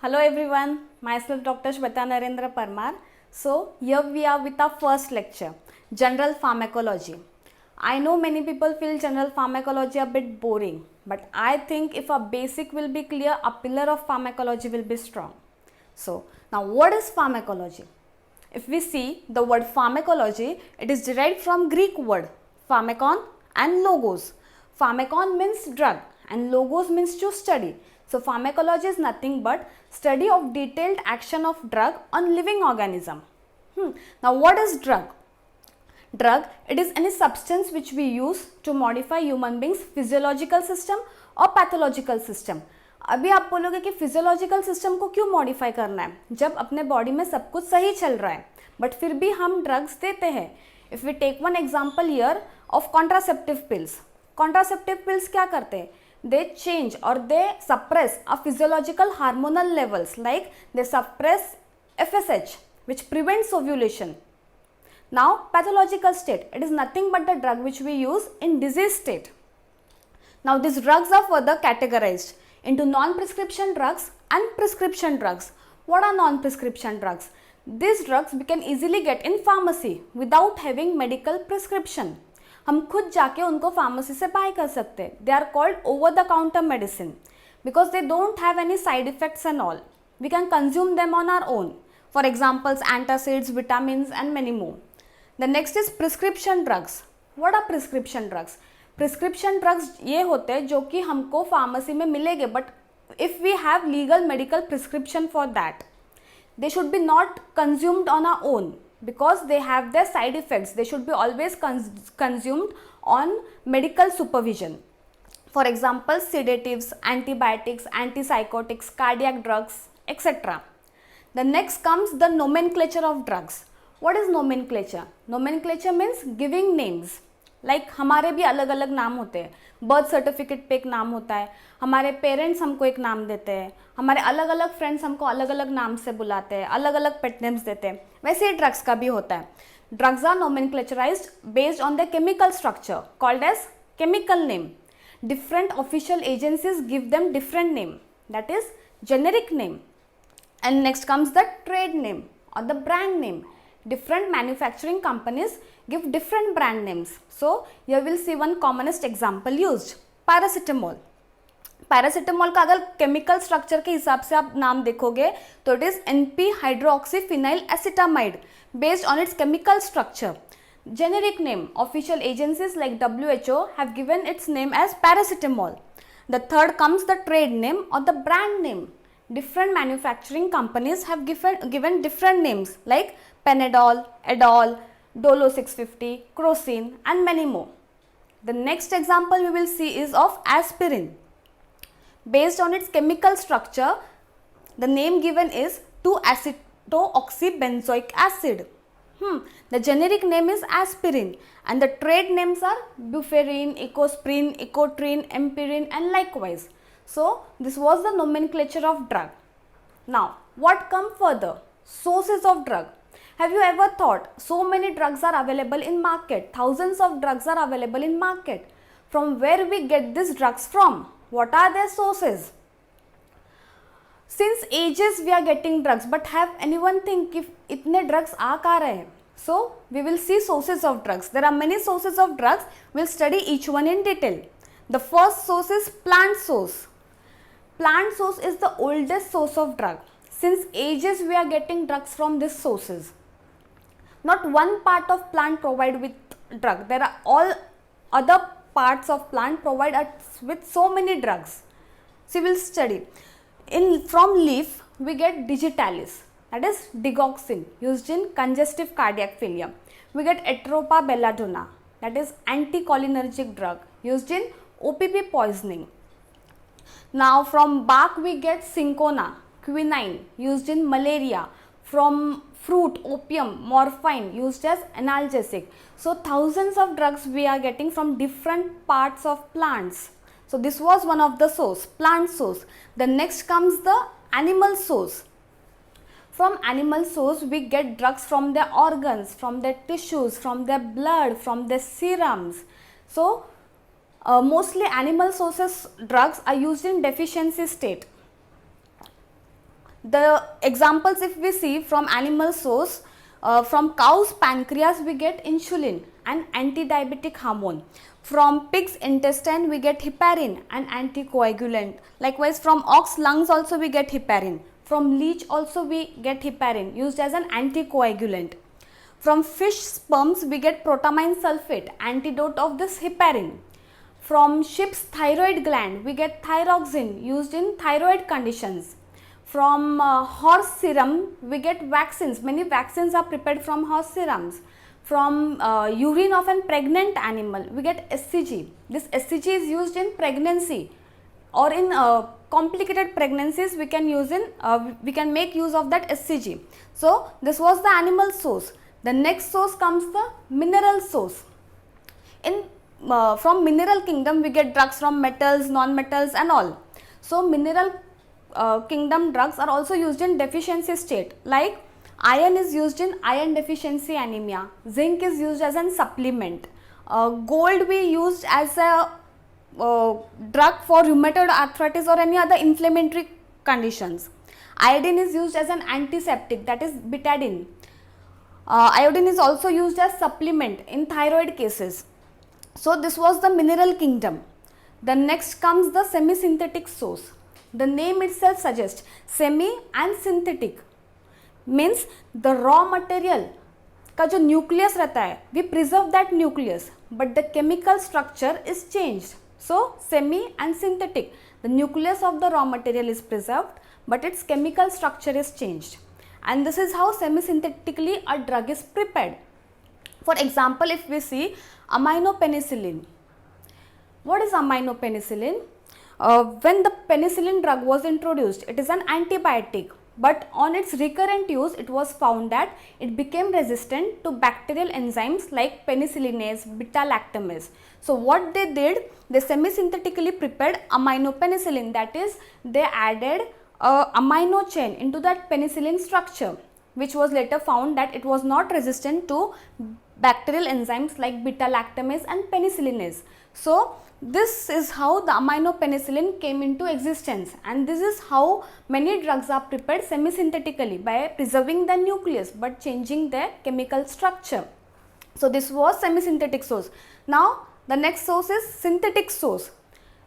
Hello everyone, myself Dr. Shweta Narendra Parmar. So here we are with our first lecture, General Pharmacology. I know many people feel General Pharmacology a bit boring, but I think if a basic will be clear, a pillar of pharmacology will be strong. So now what is pharmacology? If we see the word pharmacology, it is derived from Greek word pharmakon and logos. Pharmakon means drug and logos means to study. So pharmacology is nothing but study of detailed action of drug on living organism. Now what is drug? Drug, it is any substance which we use to modify human beings physiological system or pathological system. अभी आप बोलोगे कि physiological system को क्यों modify करना है जब अपने बॉडी में सब कुछ सही चल रहा है, बट फिर भी हम ड्रग्स देते हैं. If we take one example here of contraceptive pills. Contraceptive pills क्या करते हैं? दे चेंज और they suppress a physiological hormonal levels, like they suppress FSH which prevents ovulation. Now pathological state, it is nothing but the drug which we use in disease state. Now these drugs are further categorized into non-prescription drugs and prescription drugs. What are non-prescription drugs? These drugs we can easily get in pharmacy without having medical prescription. हम खुद जाके उनको pharmacy से bye कर सकते हैं. They are called over the counter medicine because they don't have any side effects and all. We can consume them on our own. For examples antacids, vitamins and many more. The next is prescription drugs. What are prescription drugs? Prescription drugs ये होते हैं जो कि हमको pharmacy में मिलेंगे, but if we have legal medical prescription for that, they should be not consumed on our own because they have their side effects. They should be always consumed on medical supervision. For example, sedatives, antibiotics, antipsychotics, cardiac drugs, etc. The next comes the nomenclature of drugs. What is nomenclature? Nomenclature means giving names. Like हमारे भी अलग अलग नाम होते हैं. Birth certificate पे एक नाम होता है, हमारे पेरेंट्स हमको एक नाम देते हैं, हमारे अलग अलग फ्रेंड्स हमको अलग अलग नाम से बुलाते हैं, अलग अलग पेट नेम्स देते हैं. वैसे ही ड्रग्स का भी होता है. Drugs are nomenclaturized based on the chemical structure called as chemical name. Different official agencies give them different name, that is generic name. And next comes the trade name और the brand name. Different manufacturing companies give different brand names. So here we'll see one commonest example used, paracetamol. Paracetamol का अगर chemical structure के हिसाब से आप नाम देखोगे तो it is NP hydroxyphenyl acetamide based on its chemical structure. Generic name, official agencies like WHO have given its name as paracetamol. The third comes the trade name or the brand name. Different manufacturing companies have given different names like Panadol, Adol, Dolo 650, Crocin and many more. The next example we will see is of aspirin. Based on its chemical structure, the name given is 2-acetoxybenzoic acid. The generic name is aspirin and the trade names are Buferin, Ecosprin, Ecotrine, Empirine and likewise. So this was the nomenclature of drug. Now what come further? Sources of drug. Have you ever thought so many drugs are available in market? Thousands of drugs are available in market. From where we get these drugs from? What are their sources? Since ages we are getting drugs, but have anyone think if itne drugs aa kahan rahe hain? So we will see sources of drugs. There are many sources of drugs. We'll study each one in detail. The first source is plant source. Plant source is the oldest source of drug. Since ages we are getting drugs from these sources. Not one part of plant provide with drug. There are all other parts of plant provide us with so many drugs. So we will study. From leaf we get digitalis, that is digoxin, used in congestive cardiac failure. We get Atropa belladonna, that is anticholinergic drug, used in OPP poisoning. Now from bark we get cinchona, quinine, used in malaria. From fruit, opium, morphine, used as analgesic. So thousands of drugs we are getting from different parts of plants. So this was one of the source, plant source. The next comes the animal source. From animal source we get drugs from their organs, from their tissues, from their blood, from their serums. So Mostly animal sources drugs are used in deficiency state. The examples if we see from animal source, from cow's pancreas we get insulin, an anti-diabetic hormone. From pig's intestine we get heparin, an anticoagulant. Likewise from ox lungs also we get heparin. From leech also we get heparin, used as an anticoagulant. From fish sperms we get protamine sulfate, antidote of this heparin. From sheep's thyroid gland we get thyroxine, used in thyroid conditions. From horse serum we get vaccines. Many vaccines are prepared from horse serums. From urine of a pregnant animal we get SCG. This SCG is used in pregnancy, or in complicated pregnancies we can use in we can make use of that SCG. So this was the animal source. The next source comes the mineral source. In from mineral kingdom we get drugs from metals, non-metals and all. So mineral kingdom drugs are also used in deficiency state, like iron is used in iron deficiency anemia, zinc is used as a supplement, gold we used as a drug for rheumatoid arthritis or any other inflammatory conditions. Iodine is used as an antiseptic, that is betadine. Iodine is also used as supplement in thyroid cases. So this was the mineral kingdom. The next comes the semi-synthetic source. The name itself suggests semi and synthetic, means the raw material का जो nucleus रहता है, we preserve that nucleus, but the chemical structure is changed. So semi and synthetic, the nucleus of the raw material is preserved, but its chemical structure is changed, and this is how semi-synthetically a drug is prepared. For example, if we see aminopenicillin. What is aminopenicillin? When the penicillin drug was introduced, it is an antibiotic, but on its recurrent use it was found that it became resistant to bacterial enzymes like penicillinase, beta-lactamase. So what they did, they semi-synthetically prepared aminopenicillin, that is they added a amino chain into that penicillin structure, which was later found that it was not resistant to bacterial enzymes like beta-lactamase and penicillinase. So this is how the aminopenicillin came into existence, and this is how many drugs are prepared semi-synthetically by preserving the nucleus but changing their chemical structure. So this was semi-synthetic source. Now the next source is synthetic source.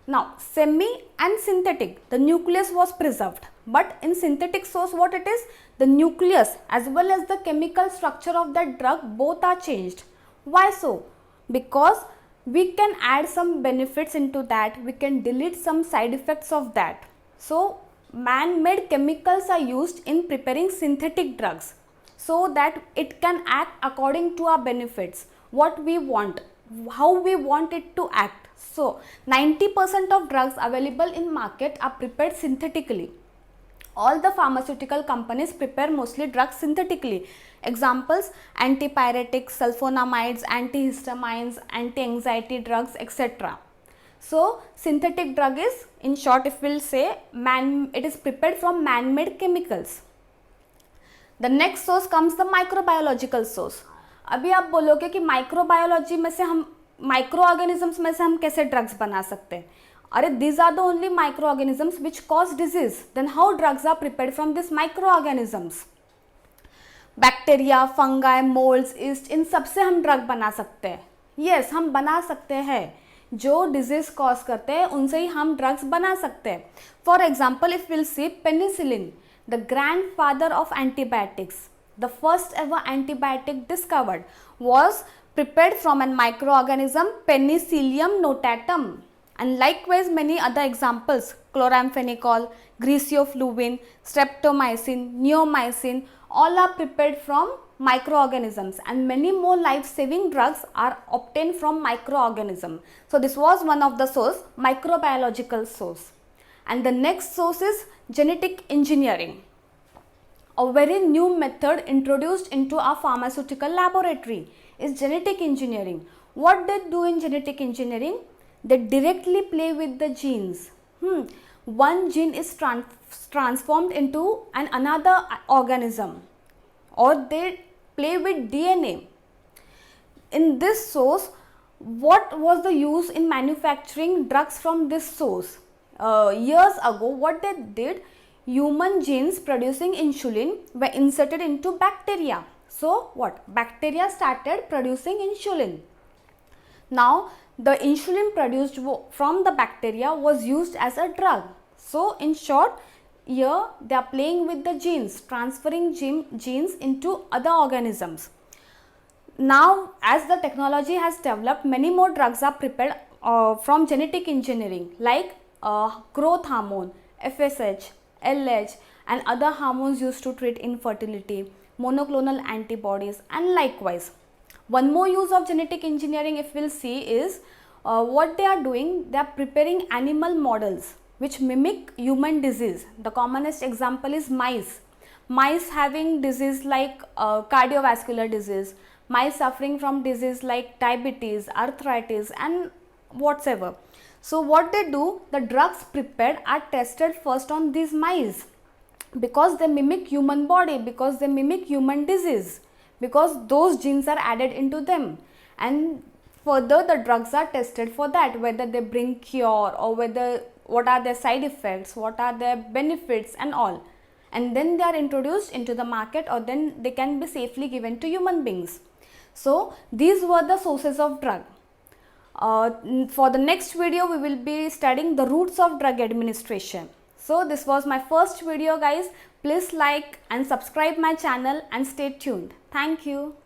Now semi and synthetic, the nucleus was preserved, but in synthetic source what it is, the nucleus as well as the chemical structure of that drug both are changed. Why so? Because we can add some benefits into that, we can delete some side effects of that. So man-made chemicals are used in preparing synthetic drugs so that it can act according to our benefits, what we want, how we want it to act. So 90% of drugs available in market are prepared synthetically. All the pharmaceutical companies prepare mostly drugs synthetically. Examples: antipyretics, sulfonamides, antihistamines, anti-anxiety drugs, etc. So synthetic drug is, in short if we will say, it is prepared from man-made chemicals. The next source comes the microbiological source. अभी आप बोलोगे कि microbiology में से हम micro organisms में से हम कैसे ड्रग्स बना सकते हैं? अरे these are the only microorganisms which cause disease. Then how drugs are prepared from these microorganisms? Bacteria, fungi, moulds, yeast, इन सब से हम ड्रग बना सकते हैं. यस, हम बना सकते हैं. जो डिजीज कॉज करते हैं उनसे ही हम ड्रग्स बना सकते हैं. For example if will see penicillin, the grandfather of antibiotics, the first ever antibiotic discovered was prepared from a microorganism Penicillium notatum, and likewise many other examples: chloramphenicol, griseofluwin, streptomycin, neomycin, all are prepared from microorganisms, and many more life-saving drugs are obtained from microorganism. So this was one of the source, microbiological source. And the next source is genetic engineering, a very new method introduced into our pharmaceutical laboratory is genetic engineering. What they do in genetic engineering? They directly play with the genes. One gene is transformed into another organism, or they play with DNA. In this source, what was the use in manufacturing drugs from this source? Years ago, what they did, human genes producing insulin were inserted into bacteria. So what? Bacteria started producing insulin. Now the insulin produced from the bacteria was used as a drug. So in short, here they are playing with the genes, transferring genes into other organisms. Now as the technology has developed, many more drugs are prepared from genetic engineering, like growth hormone, FSH, LH, and other hormones used to treat infertility, monoclonal antibodies, and likewise. One more use of genetic engineering, if we'll see, is what they are doing, they are preparing animal models which mimic human disease. The commonest example is mice. Mice having disease like cardiovascular disease, mice suffering from disease like diabetes, arthritis, and whatsoever. So what they do, the drugs prepared are tested first on these mice, because they mimic human body, because they mimic human disease, because those genes are added into them, and further the drugs are tested for that, whether they bring cure or whether what are their side effects, what are their benefits and all, and then they are introduced into the market, or then they can be safely given to human beings. So these were the sources of drug. For the next video, we will be studying the roots of drug administration. So this was my first video, guys. Please like and subscribe my channel and stay tuned. Thank you.